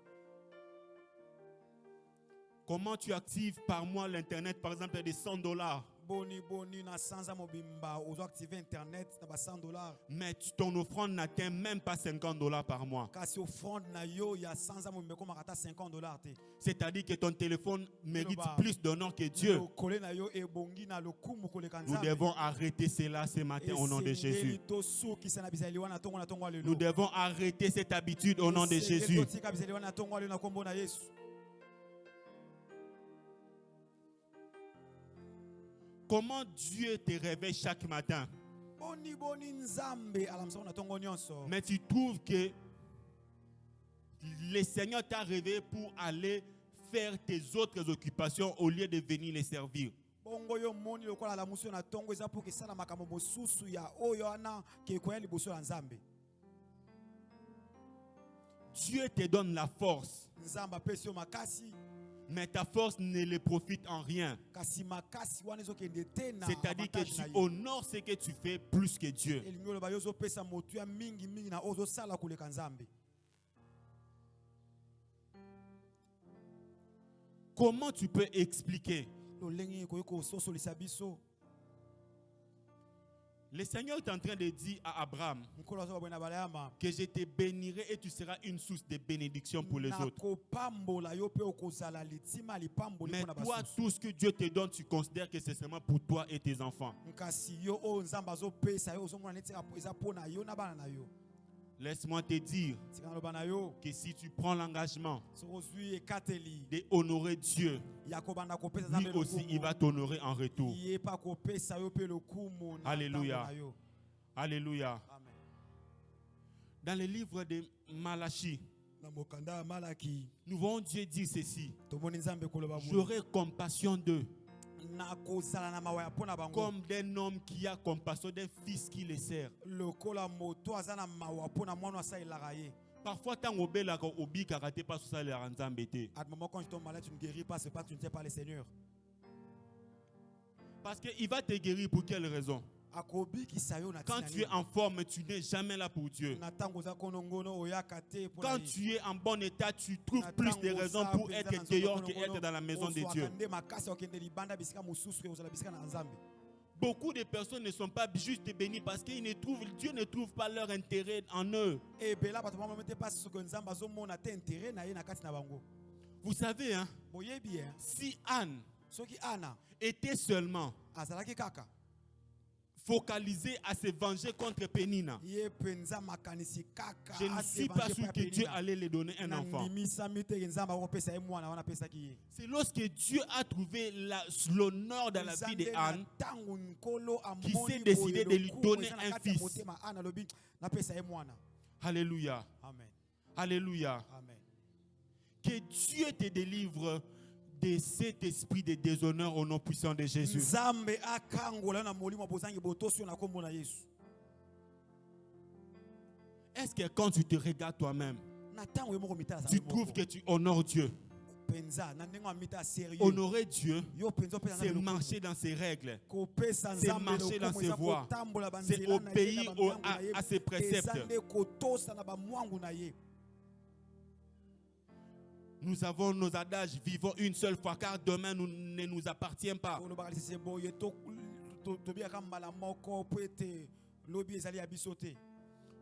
Comment tu actives par mois l'Internet, par exemple, de $100, Boni na sanza mobimba ozo activer internet na ba $100. mais ton offrande n'atteint même pas $50 par mois. Kasi offrande na yo ya sanza mobimba ko makata $50 te. C'est-à-dire que ton téléphone mérite Bah, plus d'honneur que Dieu. Lokole na yo ebongi na lokumu koleka Nous Nzambe. devons arrêter cela ce matin au nom de Jésus. Nous devons arrêter cette habitude au nom de Jésus. Comment Dieu te réveille chaque matin? boni boni nzambe alamsa na tongo nyonso. Mais tu trouves que le Seigneur t'a réveillé pour aller faire tes autres occupations au lieu de venir les servir. Bongo yo moni lokola la musio na tongo eza pour que sala makambo mosusu ya oyo ana ke koya liboso ya nzambe. Dieu te donne la force, Nzamba pesi yo makasi, mais ta force ne le profite en rien. kasi makasi wana ezokende te na C'est-à-dire que avantage tu na ye. honores ce que tu fais plus que Dieu. Elingi oloba yo ozopesa motu ya mingi mingi na ozosala koleka nzambe. Comment tu peux expliquer? Lolenge koyeko sosolisa biso. Le Seigneur est en train de dire à Abraham Nkolo azoba bwena balayama. que je te bénirai et tu seras une source de bénédiction pour les autres. Nakopambola yo pe okozala litima lipamboli Mais mpona toi, basusu. tout ce que Dieu te donne, tu considères que c'est seulement pour toi et tes enfants. Kasi yo o nzamba azopesa yo ozomona neti eza mpona yo na bana na yo. Laisse-moi te dire Tika naloba na yo que si tu prends l'engagement sokozwi ekateli de honorer Dieu, ya kobanda kopesa lui nzambe aussi il va t'honorer en retour. ye pa kopesa yo pe lokumu na Alléluia. ntango na yo. Alléluia. Amen. Dans le livre de Malachie, Na mokanda ya Malaki nous voyons Dieu dire ceci: tomoni nzambe koloba boye. j'aurai compassion d'eux, Nakozala na mawa ya mpona bango comme d'un homme qui a compassion d'un fils qui le sert. lokola moto aza na mawa mpona mwana asalelaka ye. Parfois, tant obelaka obi karaté pas sur ça les ranzambete. À un moment quand je tombe malade tu ne guéris pas, c'est pas que tu ne sais pas le Seigneur. Parce qu'il va te guérir pour quelle raison? Akobi ki sayo na Quand tu es en forme, tu n'es jamais là pour Dieu. na tango za konongono oyaka te mpona Quand ye. tu es en bon état, tu trouves Na plus de tango raisons za pour penza être na dehors nzoto qu'être dans la maison de ozwaka Dieu. nde makasi okende libanda bisika mosusu ke ozala bisika na nzambe. Beaucoup de personnes ne sont pas juste bénies parce que Dieu ne trouve pas leur intérêt en eux. Ebela bato mama mete pasi soki nzambe azomona te intérêt na ye na kati na bango. Vous savez, hein, Boyebi hein, si Anne soki Ana était seulement azalaki kaka focalisée à se venger contre Pénina, ye penza makanisi kaka je ne suis pas sûr que Dieu allait lui donner un enfant. nanimisami te nzambe akopesa ye mwana wana apesaki ye. C'est lorsque Dieu a trouvé l'honneur dans la vie de Anne ntango nkolo qui amoni s'est décidé de boye lui lokumu donner eza na un kati ya fils. motema Ana alobi napesa ye mwana. Alléluia. Amen. Alléluia. Amen. Que Dieu te délivre de cet esprit de déshonneur au nom puissant de Jésus. Nzambe akangola na molimo bozangi botosi na kombo na Yesu. Est-ce que quand tu te regardes toi-même, Na tango ye moko mitala tu trouves que tu honores Dieu? penza na ndengo amita sérieux. Honorer Dieu, Yo penza pesa c'est marcher dans ses règles, kopesa c'est nzambe marcher dans lokumu ses eza voies, kotambola c'est banzela na ye obéir na bamwangu na ye. à ses préceptes. Eza nde kotosa na bamwangu na ye. Nous avons nos adages, vivons une seule fois car demain ne nous appartient pas. Olobaka lisese boye tobiaka mbala moko po ete lobi ezali ya biso te.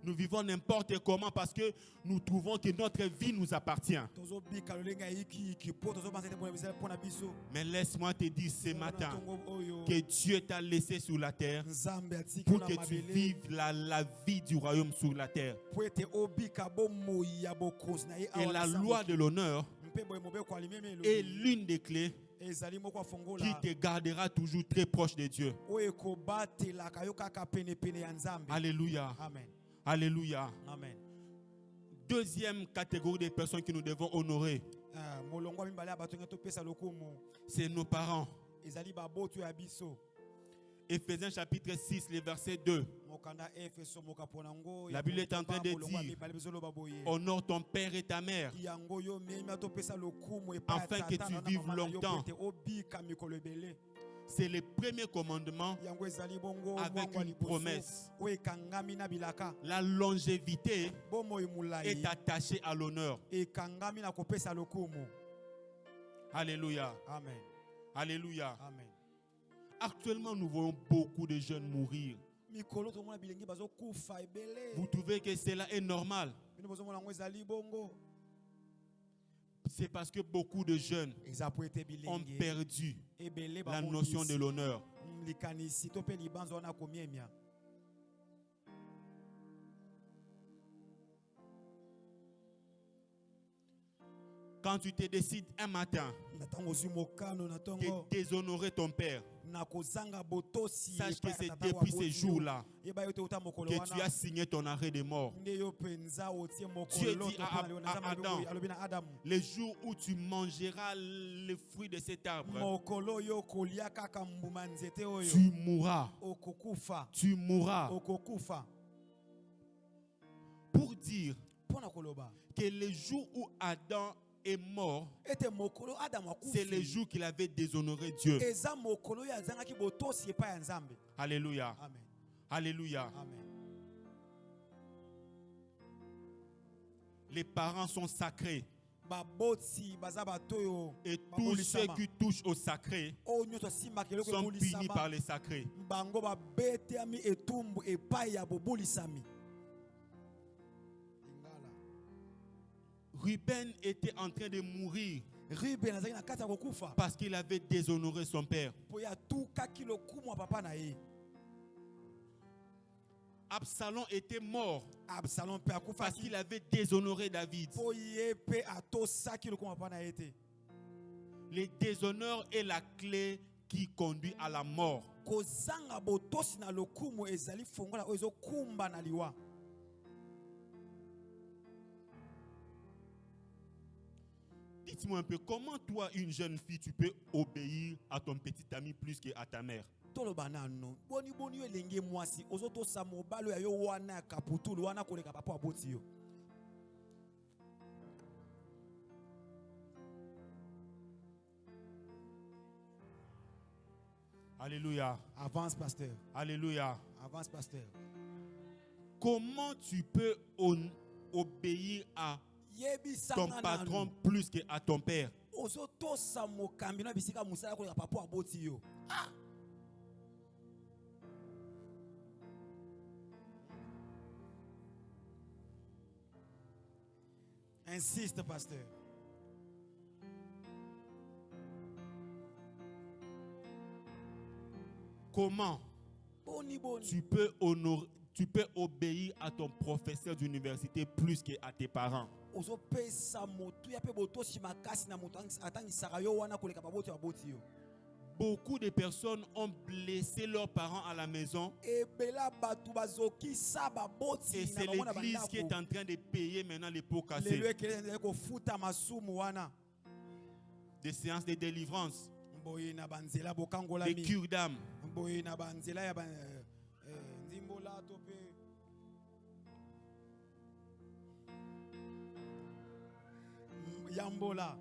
Nous vivons n'importe comment parce que nous trouvons que notre vie nous appartient. Tozobika lolenga iki po tozobanza te mpona biso. Mais laisse-moi te dire ce matin Tongo oyo que Dieu t'a laissé sur la terre nzambe atiki pour na que tu mabele vives la vie du royaume sur la terre. po ete obika bomoi ya bokonzi na ye Et awa la na loi de l'honneur mpe boye mobeko alimemi est elobi l'une des clés ezali moko qui afongola te gardera toujours très proche de Dieu. oyo ekobatelaka yo kaka penepene ya nzambe. Alléluia. Amen. Alléluia. Amen. Deuxième catégorie de personnes que nous devons honorer, molongo ya mibale ya bato nge topesa lokumu c'est nos parents. ezali baboto ya biso. Éphésiens chapitre 6, le verset 2. Mokanda Efeso mokapona ngo La Bible est en train de dire, honore ton père et ta mère, yango yo memi topesa lokumu afin que tu vives longtemps. obika mikolo ebele. C'est le premier commandement Yango ezali bongo avec mwango ya une liboso, promesse. oyo ekangami na bilaka. La longévité Bomoi mulai est attachée à l'honneur. ekangami na kopesa lokumu. Alléluia. Amen. Alléluia. Amen. Actuellement, nous voyons beaucoup de jeunes mourir. Mikolo tomona bilengi bazokufa ebele. Vous trouvez que cela est normal? Bino bozomona ngo ezali bongo. C'est parce que beaucoup de jeunes Eza po ete ont bilengi perdu ebele la notion de l'honneur. likanisi to pe libanzo wana komiemia. Quand tu te décides un matin Na tango zwi mokano na de tongo déshonorer ton père, Sache que c'est depuis ces jours-là que tu as signé ton arrêt de mort. Dieu dit à Adam, le jour où tu mangeras le fruit de cet arbre, tu mourras. Tu mourras. Pour dire que le jour où Adam est mort, c'est le jour qu'il avait déshonoré Dieu. Alléluia. Amen. Alléluia. Amen. Les parents sont sacrés. Et tous ceux qui touchent au sacré sont punis par les sacrés. Ruben était en train de mourir parce qu'il avait déshonoré son père. Absalom était mort parce qu'il avait déshonoré David. Le déshonneur est la clé qui conduit à la mort. Dites-moi un peu, comment toi, une jeune fille, tu peux obéir à ton petit ami plus qu'à ta mère? Alléluia. Avance, pasteur. Alléluia. Avance, pasteur. Comment tu peux obéir à ton patron plus qu'à ton père? Insiste, pasteur. Comment tu peux obéir à ton professeur d'université plus qu'à tes parents? Beaucoup de personnes ont blessé leurs parents à la maison. Et c'est l'église qui est en train de payer maintenant les pots cassés. Des séances de délivrance, des cures d'âme. Yambola.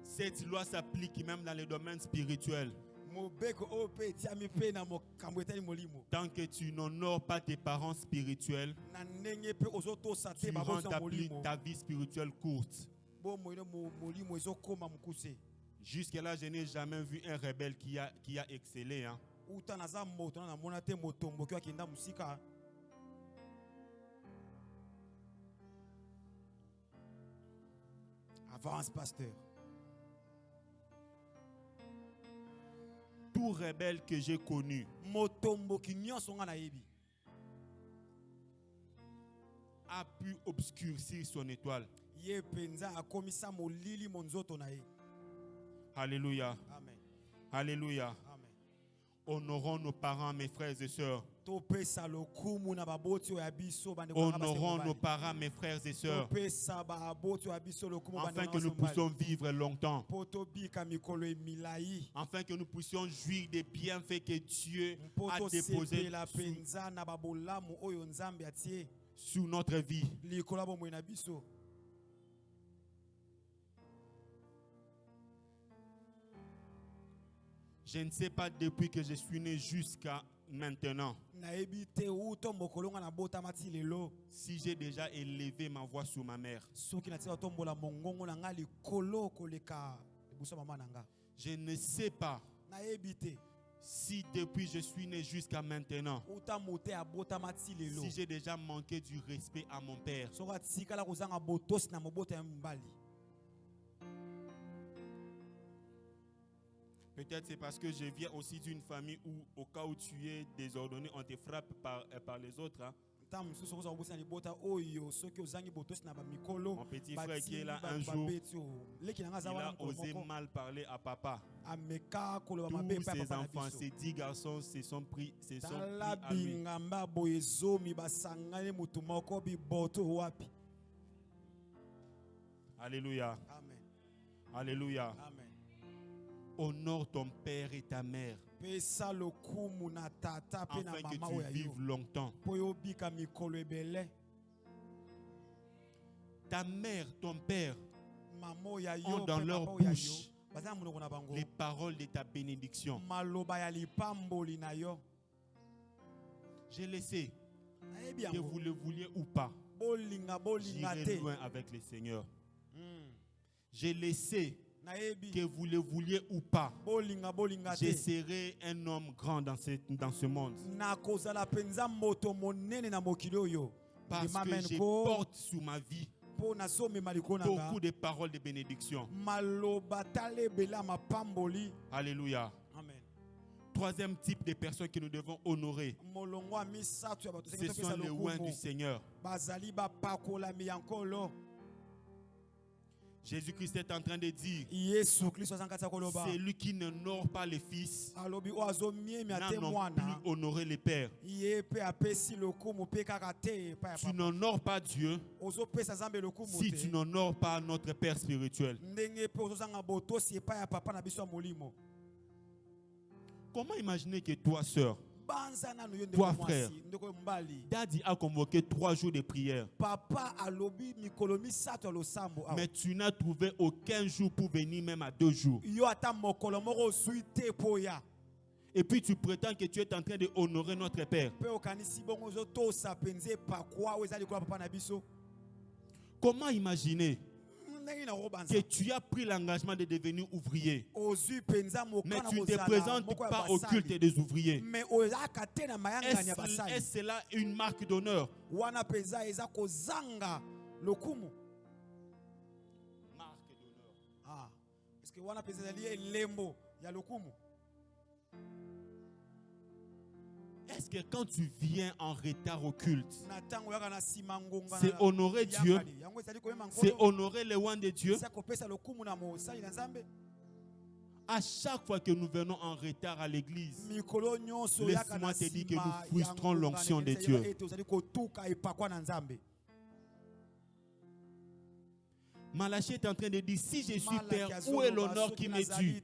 Cette loi s'applique même dans le domaine spirituel. Tant que tu n'honores pas tes parents spirituels, tu rends ta vie spirituelle courte. Jusqu'à là, je n'ai jamais vu un rebelle qui a excellé. Hein. Avance, pasteur. Tout rebelle que j'ai connu a pu obscurcir son étoile. Alléluia. Amen. Alléluia. Amen. Honorons nos parents, mes frères et sœurs. Honorons nos parents, mes frères et sœurs, afin que nous puissions vivre longtemps, afin que nous puissions jouir des bienfaits que Dieu a déposés sur notre vie. Je ne sais pas depuis que je suis né jusqu'à maintenant si j'ai déjà élevé ma voix sur ma mère. Je ne sais pas si depuis je suis né jusqu'à maintenant, si j'ai déjà manqué du respect à mon père. Peut-être c'est parce que je viens aussi d'une famille où, au cas où tu es désordonné, on te frappe par les autres. Hein. Mon petit frère qui est là un jour, il a osé mal parler à papa. Tous ses enfants, ses 10 garçons se sont pris à lui. Alléluia. Amen. Alléluia. Amen. Honore ton père et ta mère afin que tu vives longtemps. Ta mère, ton père ont dans leur bouche les paroles de ta bénédiction. Je le sais, que vous le vouliez ou pas, j'irai loin avec le Seigneur. Je le sais, que vous le vouliez ou pas, je serai un homme grand dans ce monde. Parce que je porte sous ma vie beaucoup de paroles de bénédiction. Alléluia. Amen. Troisième type de personnes que nous devons honorer, ce sont les oints du Seigneur. Jésus-Christ est en train de dire, celui qui n'honore pas les fils n'a non plus honoré les pères. Tu n'honores pas Dieu si tu n'honores pas notre Père spirituel. Comment imaginer que toi, sœur, toi, frère, Daddy a convoqué 3 jours de prière, mais tu n'as trouvé aucun jour pour venir même à 2 jours. Et puis tu prétends que tu es en train de honorer notre Père. Comment imaginer que tu as pris l'engagement de devenir ouvrier, mais tu ne te présentes pas au culte des ouvriers? Est-ce là une marque d'honneur? Marque d'honneur. Est-ce que quand tu viens en retard au culte, c'est honorer Dieu? C'est honorer les oints de Dieu? À chaque fois que nous venons en retard à l'église, laisse-moi te dire que nous frustrons l'onction de Dieu. Malachie est en train de dire, si je suis père, où est l'honneur qui m'est dû?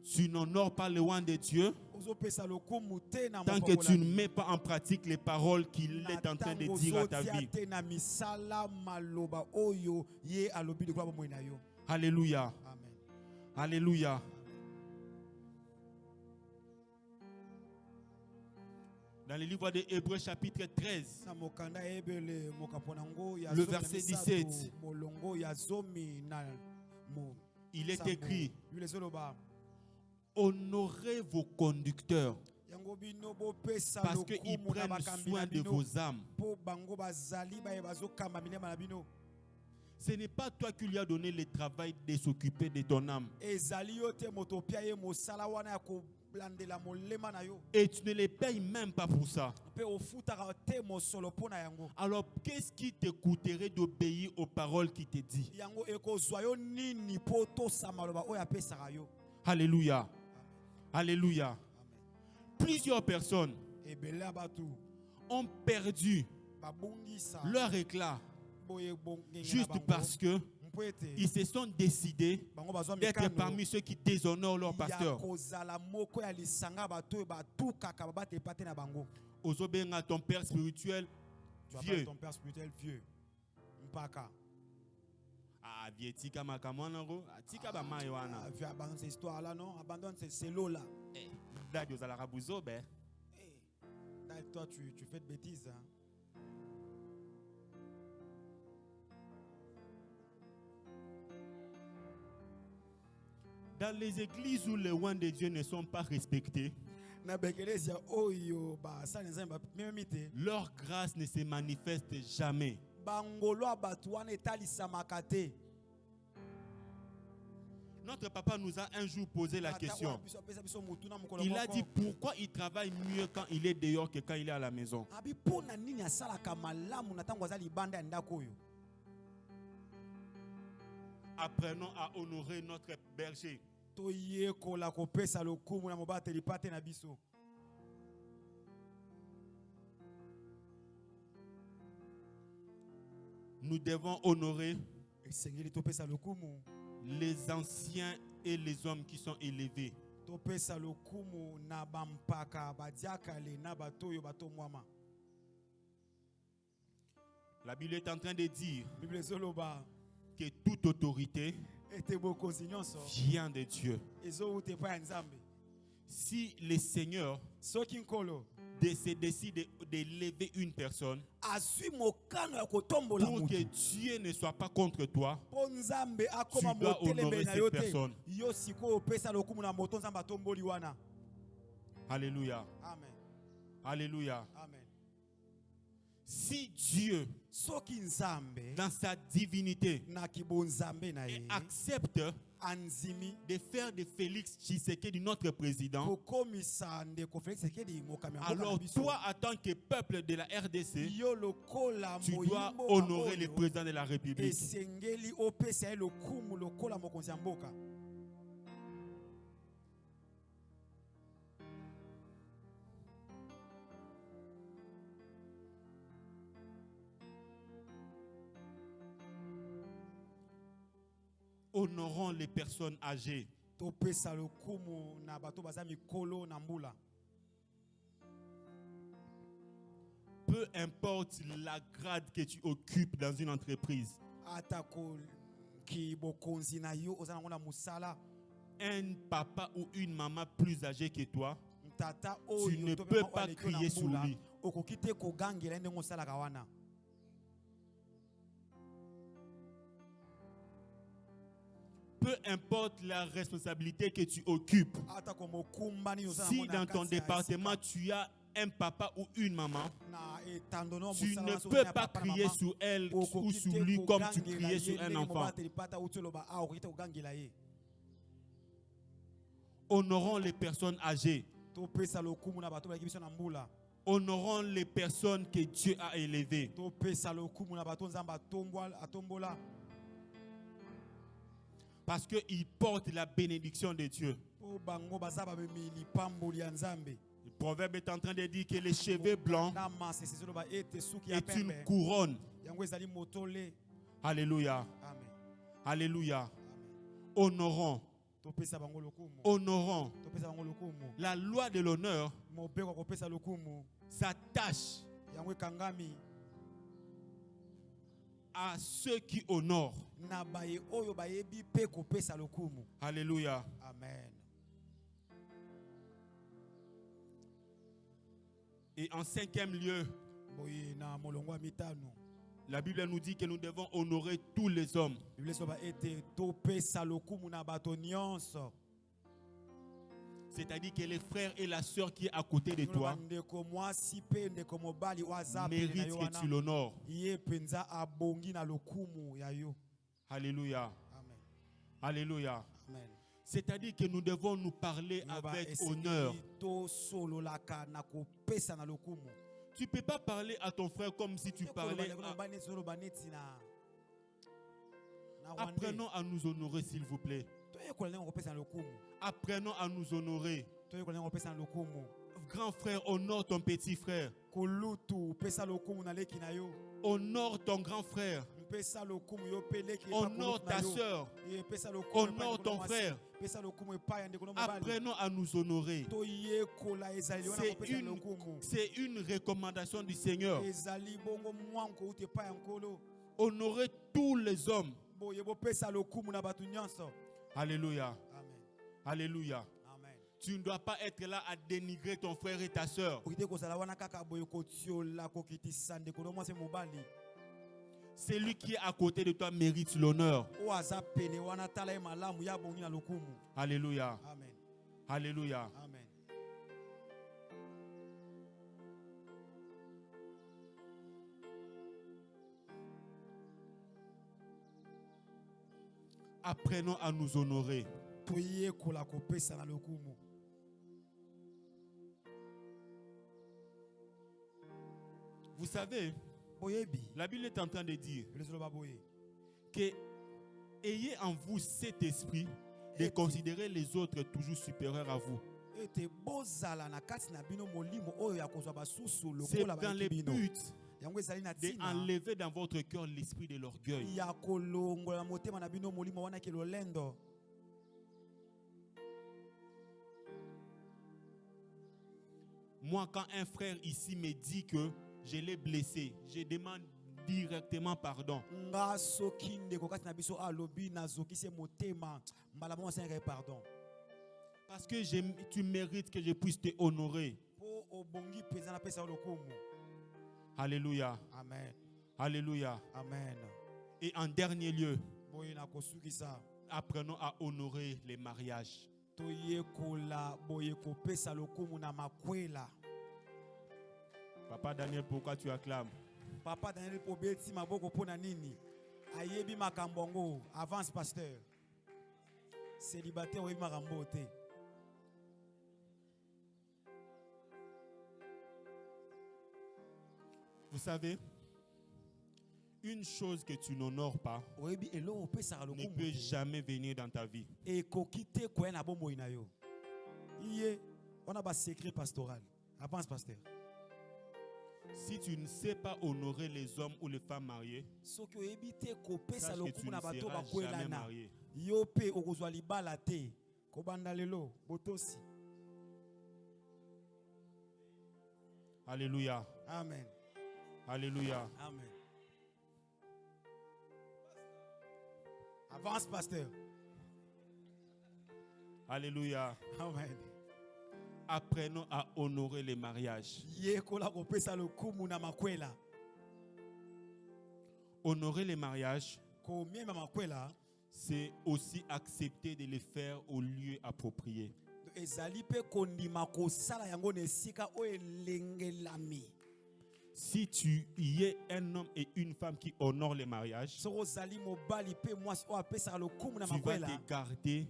Tu n'honores pas le oint de Dieu tant que tu ne mets pas en pratique les paroles qu'il est en train de dire à ta vie. Alléluia. Alléluia. Dans le livre de Hébreux chapitre 13, le verset 17, il est écrit: honorez vos conducteurs parce qu'ils prennent soin de vos âmes. Ce n'est pas toi qui lui as donné le travail de s'occuper de ton âme. Et tu ne les payes même pas pour ça. Alors, qu'est-ce qui te coûterait d'obéir aux paroles qu'il te dit? Alléluia. Alléluia. Plusieurs personnes ont perdu leur éclat juste parce que ils se sont décidés d'être parmi ceux qui déshonorent leur pasteur. Ozobenga ton père spirituel vieux. Ah, vieux tika makamonango, tika ba maïwana. Abandonne cette histoire là, non? Abandonne ces lots là. Daddy ozala rabuzo be. Toi tu fais de bêtises. Hein? Dans les églises où les oints de Dieu ne sont pas respectés, leur grâce ne se manifeste jamais. Notre papa nous a un jour posé la Tata question. wana biso apesa biso mutu na mokolo Il a moko. dit pourquoi il travaille mieux quand il est dehors que quand il est à la maison. Abi pona nini asalaka malamu na ntango aza libanda ya ndako oyo. Apprenons à honorer notre berger. Toyekola kopesa lokumu na mobateli pate na biso. Nous devons honorer Esengeli topesa lokumu. les anciens et les hommes qui sont élevés. Topesa lokumu na bampaka badiakale na batoyo batomwama. La Bible est en train de dire Bible ezoloba que toute autorité ete bokonzi nyonso vient de Dieu. ezowuta epai ya Nzambe. Si le Seigneur Soki nkolo se décide d'élever une personne azwi mokano ya kotombola pour que mutu Dieu ne soit pas contre toi, mpo Nzambe akoma tu dois honorer motelembeli na cette yo te, personne. yo sikoyo opesa lokumu na moto Nzambe atomboli wana. Alléluia. Amen. Alléluia. Amen. Si Dieu, Soki Nzambe dans sa divinité, na kibonzambe na ye accepte anzimi de faire de Félix Tshisekedi notre président, kokomisa ndeko Félix Tshisekedi mokambi ya mboka na alors biso, toi, en tant que peuple de la RDC, yo lokola tu dois moyimbo honorer le oyo, président de la République. esengeli opesa ye lokumu lokola mokonzi ya mboka. Honorons les personnes âgées. Topesa lokumu na bato baza mikolo na mbula. Peu importe la grade que tu occupes dans une entreprise, Atako ki bokonzi na yo oza nango na musala, un papa ou une maman plus âgée que toi, tata tu oyo ne to peux pe pas aleki yo na crier sur mbula, lui. okoki te kogangela ndenge osalaka wana. Peu importe la responsabilité que tu occupes, Atako mokumba ni oza si nango na dans ton kati ya département esika, tu as un papa ou une maman, na etandono tu musala ne wana so peux oza na pas papa na crier mama, sur elle ou okoki sur te lui comme tu kogangela criais ye sur un ndenge enfant. mobateli pata uti oloba a okoki te kogangela ye. Honorons les personnes âgées. Topesa lokumu na bato baleki biso na mbula. Honorons les personnes que Dieu a élevées. Topesa lokumu na bato Nzambe atombola. Parce qu'ils portent la bénédiction de Dieu. Po bango baza babemi lipamboli ya Nzambe. Le proverbe est en train de dire que les cheveux blancs Na mase sezolo ba ete suki ya est une pembe. couronne. Yango ezali motole. Alléluia. Amen. Alléluia. Amen. Honorons. Topesa bango lokumu. Honorons. Topesa bango lokumu. La loi de l'honneur Mobeko kopesa lokumu. s'attache Yango ekangami à ceux qui honorent. na baye oyo bayebi pe kopesa lokumu. Alléluia. Amen. Et en cinquième lieu, Boye na molongo ya mitano. la Bible nous dit que nous devons honorer tous les hommes. Bible soba ete topesa lokumu na bato nyonso. C'est-à-dire que les frères et la sœur qui est à côté de toi Ndeko mwasi pe ndeko mobali waza pe na méritent yo que wana. tu l'honores. Ye penza abongi na lokumu ya yo. Alléluia. Amen. Alléluia. Amen. C'est-à-dire que nous devons nous parler avec honneur. To solo laka na kopesa na lokumu. Tu ne peux pas parler à ton frère comme si tu parlais à... Apprenons à nous honorer, s'il vous plaît. Apprenons à nous honorer. Grand frère, honore ton petit frère. Honore ton grand frère. Honore ta soeur. Honore ton frère. Apprenons à nous honorer. C'est une recommandation du Seigneur. Honorer tous les hommes. Alléluia. Amen. Alléluia. Amen. Tu ne dois pas être là à dénigrer ton frère et ta soeur. Celui qui est à côté de toi mérite l'honneur. Alléluia. Amen. Alléluia. Amen. Apprenons à nous honorer. toyekola kopesa na lokumu. Vous savez, Boyebi la Bible est en train de dire elezoloba boye que ayez en vous cet esprit de considérer les autres toujours supérieurs à vous. ete bozala na kati na bino molimo oyo ya kozwa basusu C'est lokola dans le bayiki bino but yango ezali na tina d'enlever dans votre cœur l'esprit de l'orgueil. ya kolongola na motema na bino molimo wana ke lolendo. Moi, quand un frère ici me dit que je l'ai blessé, je demande directement pardon. Nga soki ndeko kati na biso alobi nazokisi motema mbala mwa senga pardon. Parce que tu mérites que je puisse te honorer. Po obongi peza na pesa lokumu. Alléluia. Amen. Alléluia. Amen. Et en dernier lieu, Boye na kosukisa apprenons à honorer les mariages. toyekola boye kopesa lokumu na makwela. Papa Daniel, pourquoi tu acclames? Papa Daniel Pobeti maboko pona nini? Ayebi makambongo. Avance pasteur. Célibataire oyebi makambo te. Vous savez, une chose que tu n'honores pas Oyebi elo opesa ne lokumu. peut jamais venir dans ta vie. Et kokite kwa na bombo ina yo. Iye, on a ba secret pastoral. Avance pasteur. Si tu ne sais pas honorer les hommes ou les femmes mariées, Soki oyebi te kopesa sache que tu lokumu ne na bato seras bakwela jamais na. marié. Yo pe okozwa libala te. Kobanda lelo botosi. Alléluia. Amen. Alléluia. Amen. Avance pasteur. Alléluia. Amen. Apprenons à honorer les mariages. Yekola kopesa lokumu na makwela. Honorer les mariages, Komiema makwela c'est aussi accepter de les faire au lieu approprié. ezali pe kondima kosala yango na esika oyo elengelami. Si tu y es un homme et une femme qui honorent les mariages, Soko ozali mobali pe mwasi oyo apesaka lokumu na tu vas makwela te garder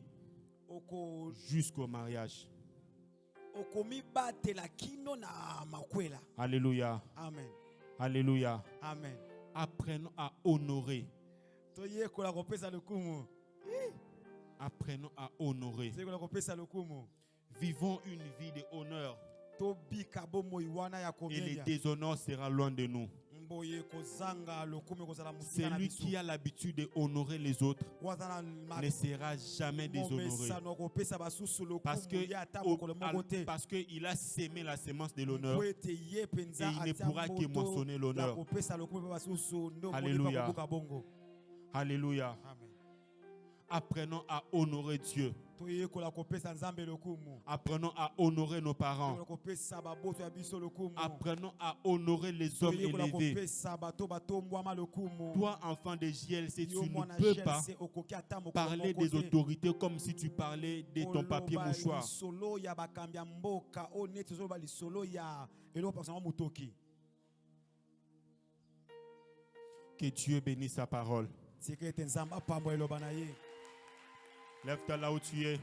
jusqu'au mariage. okomibatela kino na makwela. Alléluia. Amen. Alléluia. Amen. Apprenons à honorer. Toyekola kopesa lokumu. Apprenons à honorer. Toyekola kopesa lokumu. Vivons une vie de honneur Tobika bomoi wana ya et le komelia. déshonneur sera loin de nous. Mboye kozanga lokumu kozala musika na Celui biso. qui a l'habitude d'honorer les autres Wazana ne sera jamais déshonoré. Parce Parce qu'il a sémé la sémence de l'honneur et il ne pourra que moissonner l'honneur. Alléluia. Alléluia. Amen. Apprenons à honorer Dieu. Apprenons à honorer nos parents. Apprenons à honorer les hommes élevés. Toi, enfant de JLC, tu ne peux pas parler des autorités comme si tu parlais de ton papier mouchoir. Que Dieu bénisse sa parole. Lève-toi là où tu es.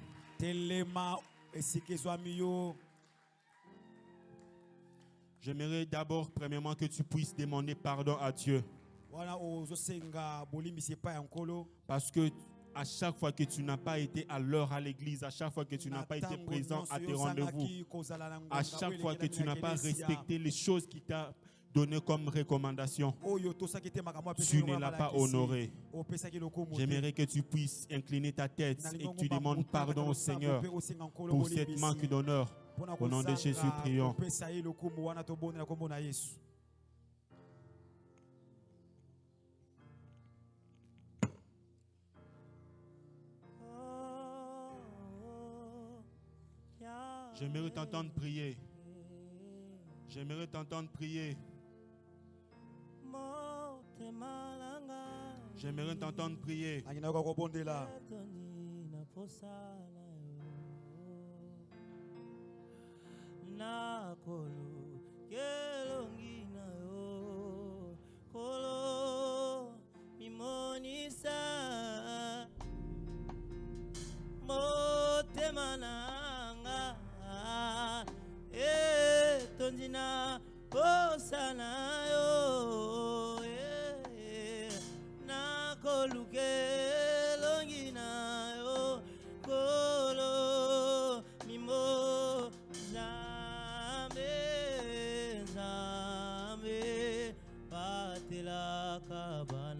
J'aimerais d'abord, premièrement, que tu puisses demander pardon à Dieu. Parce que à chaque fois que tu n'as pas été à l'heure à l'église, à chaque fois que tu n'as pas été présent à tes rendez-vous, à chaque fois que tu n'as pas respecté les choses qui t'ont donné comme recommandation, tu ne l'as pas honoré. J'aimerais que tu puisses incliner ta tête et que tu demandes pardon au Seigneur pour cette manque d'honneur. Au nom de Jésus, prions. J'aimerais t'entendre prier. J'aimerais t'entendre prier. J'aimerais t'entendre prier. nanga tondina osana yo nakoluke